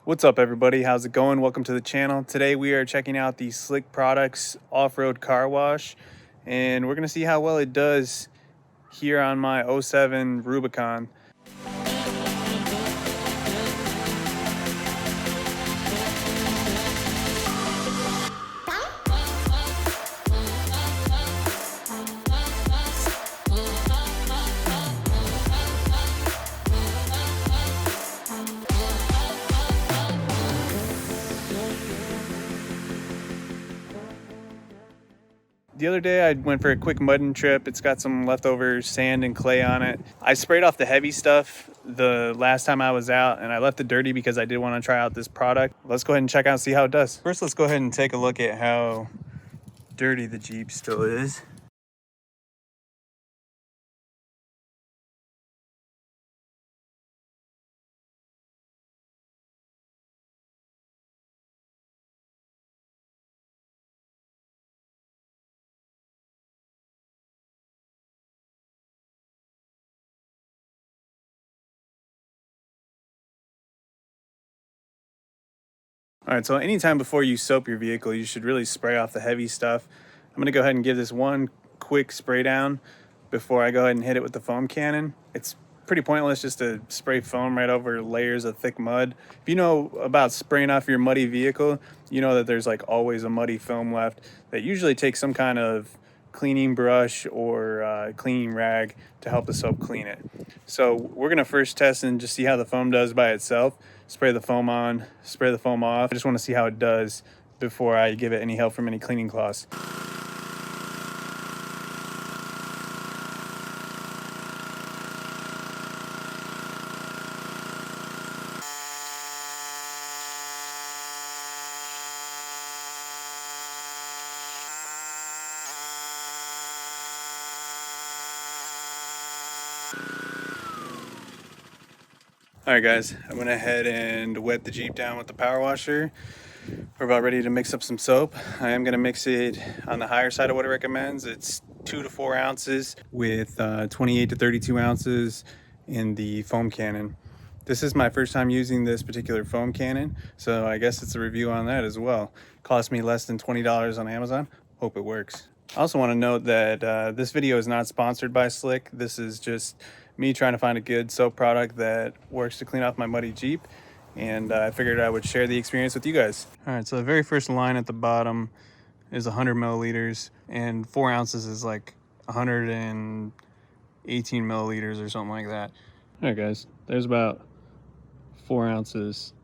What's up, everybody? How's it going? Welcome to the channel. Today we are checking out the Slick Products off-road car wash, and we're going to see how well it does here on my '07 Rubicon. The other day I went for a quick mudding trip. It's got some leftover sand and clay on it. I sprayed off the heavy stuff the last time I was out, and I left it dirty because I did want to try out this product. Let's go ahead and check out and see how it does. First, let's go ahead and take a look at how dirty the Jeep still is. All right, so anytime before you soap your vehicle, you should really spray off the heavy stuff. I'm gonna go ahead and give this one quick spray down before I go ahead and hit it with the foam cannon. It's pretty pointless just to spray foam right over layers of thick mud. If you know about spraying off your muddy vehicle, you know that there's like always a muddy film left that usually takes some kind of cleaning brush or cleaning rag to help the soap clean it. So we're gonna first test and just see how the foam does by itself. Spray the foam on, spray the foam off. I just want to see how it does before I give it any help from any cleaning cloths. All right, guys, I went ahead and wet the Jeep down with the power washer. We're about ready to mix up some soap. I am gonna mix it on the higher side of what it recommends. It's 2 to 4 ounces with 28 to 32 ounces in the foam cannon. This is my first time using this particular foam cannon, so I guess it's a review on that as well. Cost me less than $20 on Amazon. Hope it works. I also want to note that this video is not sponsored by Slick. This is just me trying to find a good soap product that works to clean off my muddy Jeep, and I figured I would share the experience with you guys. All right, so the very first line at the bottom is 100 milliliters, and 4 ounces is like 118 milliliters or something like that. All right, guys, there's about 4 ounces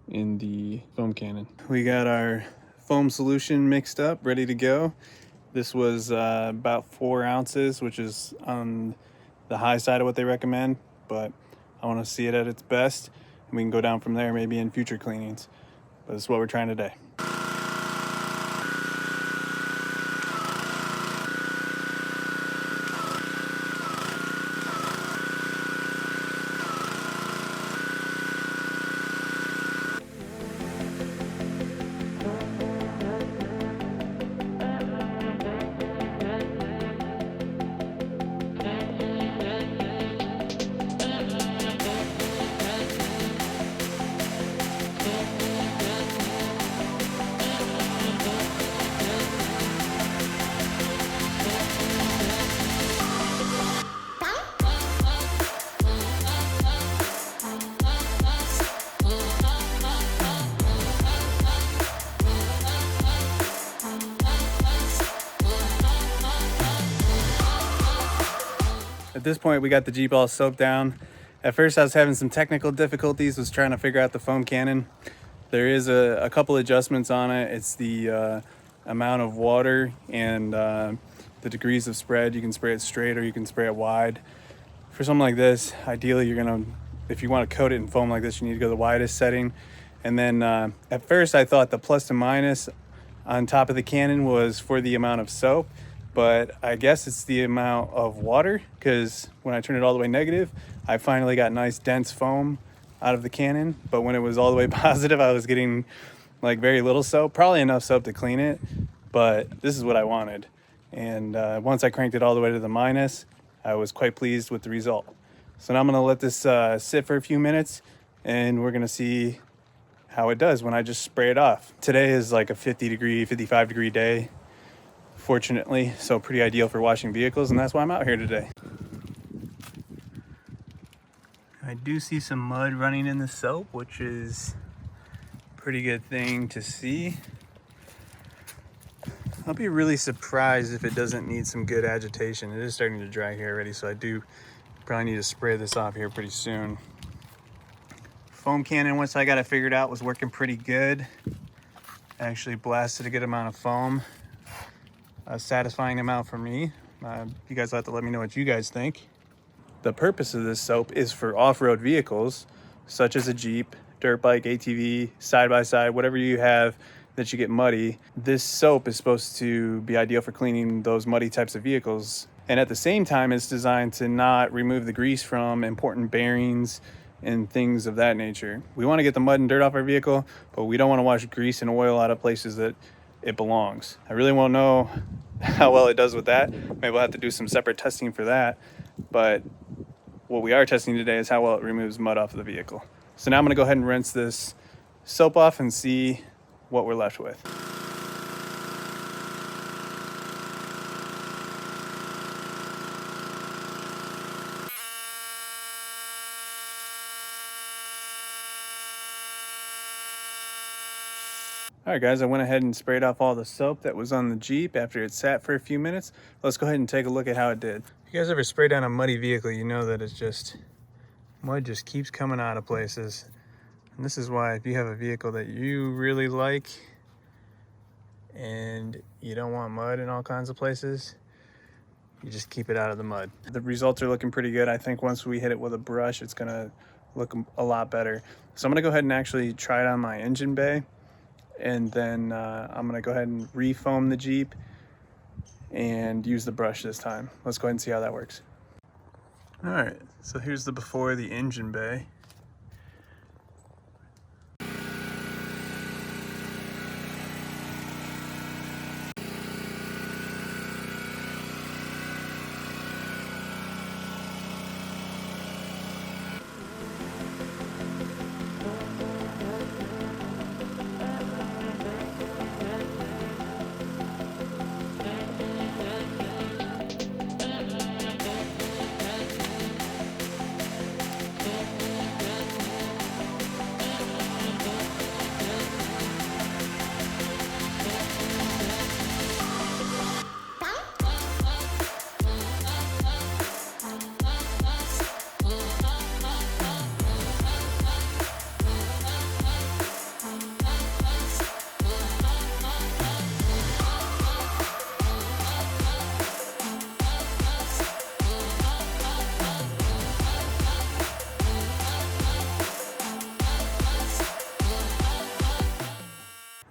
in the foam cannon. We got our foam solution mixed up, ready to go. This was about 4 ounces, which is on the high side of what they recommend, but I want to see it at its best, and we can go down from there maybe in future cleanings. But this is what we're trying today. At this point, we got the Jeep all soaked down. At first, I was having some technical difficulties, was trying to figure out the foam cannon. There is a couple adjustments on it. It's the amount of water and the degrees of spread. You can spray it straight or you can spray it wide. For something like this, ideally if you want to coat it in foam like this, you need to go the widest setting. And then at first I thought the plus and minus on top of the cannon was for the amount of soap, but I guess it's the amount of water, because when I turn it all the way negative, I finally got nice dense foam out of the cannon. But when it was all the way positive, I was getting like very little soap, probably enough soap to clean it, but this is what I wanted. And once I cranked it all the way to the minus, I was quite pleased with the result. So now I'm gonna let this sit for a few minutes, and we're gonna see how it does when I just spray it off. Today is like a 55 degree day, fortunately, so pretty ideal for washing vehicles, and that's why I'm out here today. I do see some mud running in the soap, which is a pretty good thing to see. I'll be really surprised if it doesn't need some good agitation. It is starting to dry here already, so I do probably need to spray this off here pretty soon. Foam cannon, once I got it figured out, was working pretty good. Actually blasted a good amount of foam. A satisfying amount for me. You guys will have to let me know what you guys think. The purpose of this soap is for off-road vehicles, such as a Jeep, dirt bike, ATV, side-by-side, whatever you have that you get muddy. This soap is supposed to be ideal for cleaning those muddy types of vehicles. And at the same time, it's designed to not remove the grease from important bearings and things of that nature. We want to get the mud and dirt off our vehicle, but we don't want to wash grease and oil out of places that it belongs. I really won't know how well it does with that. Maybe we'll have to do some separate testing for that. But what we are testing today is how well it removes mud off of the vehicle. So now I'm gonna go ahead and rinse this soap off and see what we're left with. All right, guys, I went ahead and sprayed off all the soap that was on the Jeep after it sat for a few minutes. Let's go ahead and take a look at how it did. If you guys ever spray down a muddy vehicle, you know that it's just, mud just keeps coming out of places. And this is why if you have a vehicle that you really like and you don't want mud in all kinds of places, you just keep it out of the mud. The results are looking pretty good. I think once we hit it with a brush, it's gonna look a lot better. So I'm gonna go ahead and actually try it on my engine bay. And then I'm gonna go ahead and re-foam the Jeep and use the brush this time. Let's go ahead and see how that works. All right, so here's the before the engine bay.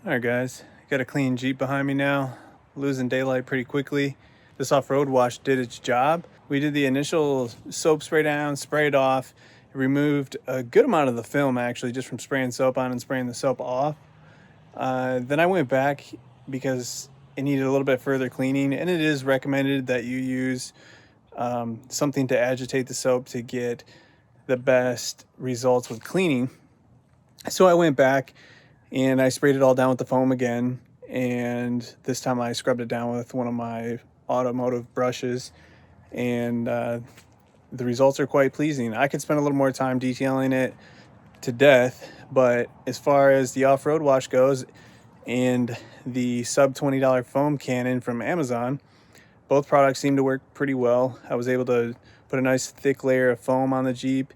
All right, guys, got a clean Jeep behind me now, losing daylight pretty quickly. This off-road wash did its job. We did the initial soap spray down, sprayed off. It removed a good amount of the film actually just from spraying soap on and spraying the soap off. Then I went back because it needed a little bit further cleaning, and it is recommended that you use something to agitate the soap to get the best results with cleaning. So I went back and I sprayed it all down with the foam again, and this time I scrubbed it down with one of my automotive brushes, and the results are quite pleasing. I could spend a little more time detailing it to death, but as far as the off-road wash goes and the sub $20 foam cannon from Amazon, both products seem to work pretty well. I was able to put a nice thick layer of foam on the Jeep.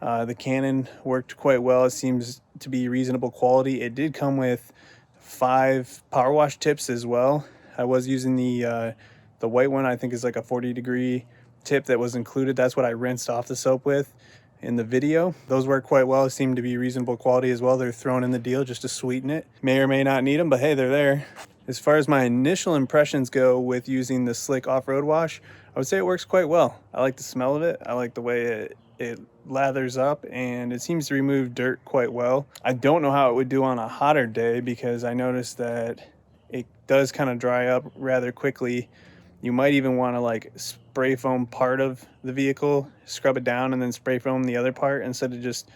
The cannon worked quite well. It seems to be reasonable quality. It did come with 5 power wash tips as well. I was using the white one. I think is like a 40-degree tip that was included. That's what I rinsed off the soap with in the video. Those work quite well. It seemed to be reasonable quality as well. They're thrown in the deal just to sweeten it. May or may not need them, but hey, they're there. As far as my initial impressions go with using the Slick Offroad wash, I would say it works quite well. I like the smell of it. I like the way it lathers up, and it seems to remove dirt quite well. I don't know how it would do on a hotter day because I noticed that it does kind of dry up rather quickly. You might even want to like spray foam part of the vehicle, scrub it down, and then spray foam the other part instead of just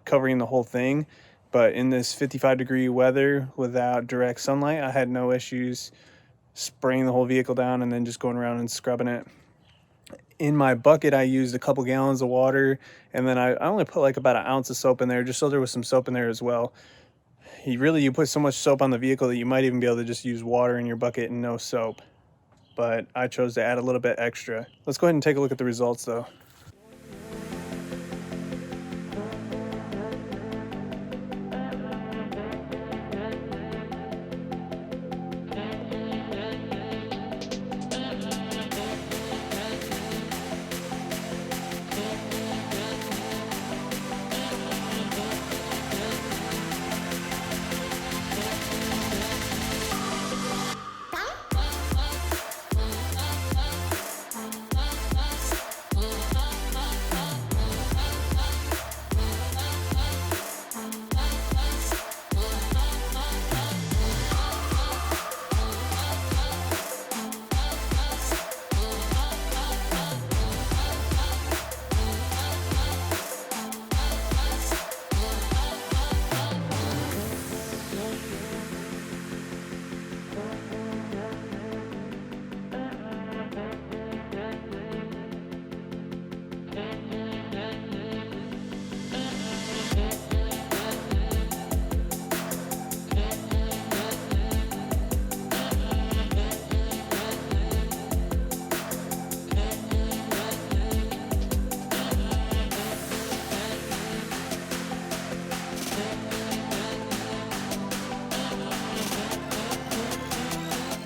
covering the whole thing. But in this 55-degree weather without direct sunlight, I had no issues spraying the whole vehicle down and then just going around and scrubbing it. In my bucket, I used a couple gallons of water, and then I only put like about an ounce of soap in there, just so there was some soap in there as well. You put so much soap on the vehicle that you might even be able to just use water in your bucket and no soap. But I chose to add a little bit extra. Let's go ahead and take a look at the results though.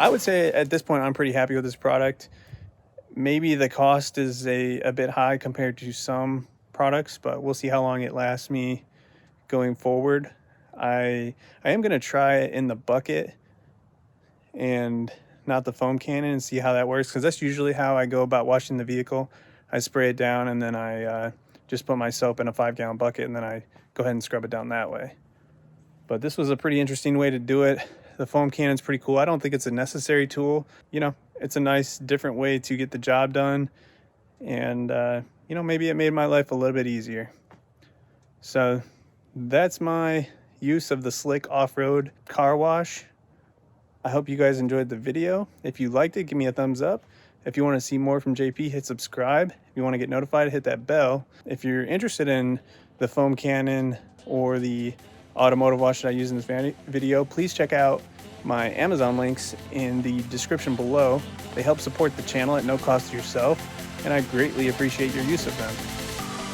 I would say at this point I'm pretty happy with this product. Maybe the cost is a bit high compared to some products, but we'll see how long it lasts me going forward. I am going to try it in the bucket and not the foam cannon and see how that works, because that's usually how I go about washing the vehicle. I spray it down and then I just put my soap in a 5-gallon bucket and then I go ahead and scrub it down that way. But this was a pretty interesting way to do it. The foam cannon's pretty cool. I don't think it's a necessary tool. You know, it's a nice different way to get the job done. And, you know, maybe it made my life a little bit easier. So that's my use of the Slick Offroad car wash. I hope you guys enjoyed the video. If you liked it, give me a thumbs up. If you want to see more from JP, hit subscribe. If you want to get notified, hit that bell. If you're interested in the foam cannon or the automotive wash that I use in this video, please check out my Amazon links in the description below. They help support the channel at no cost to yourself, and I greatly appreciate your use of them.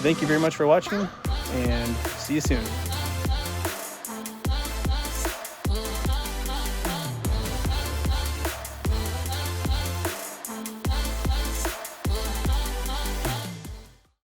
Thank you very much for watching, and see you soon.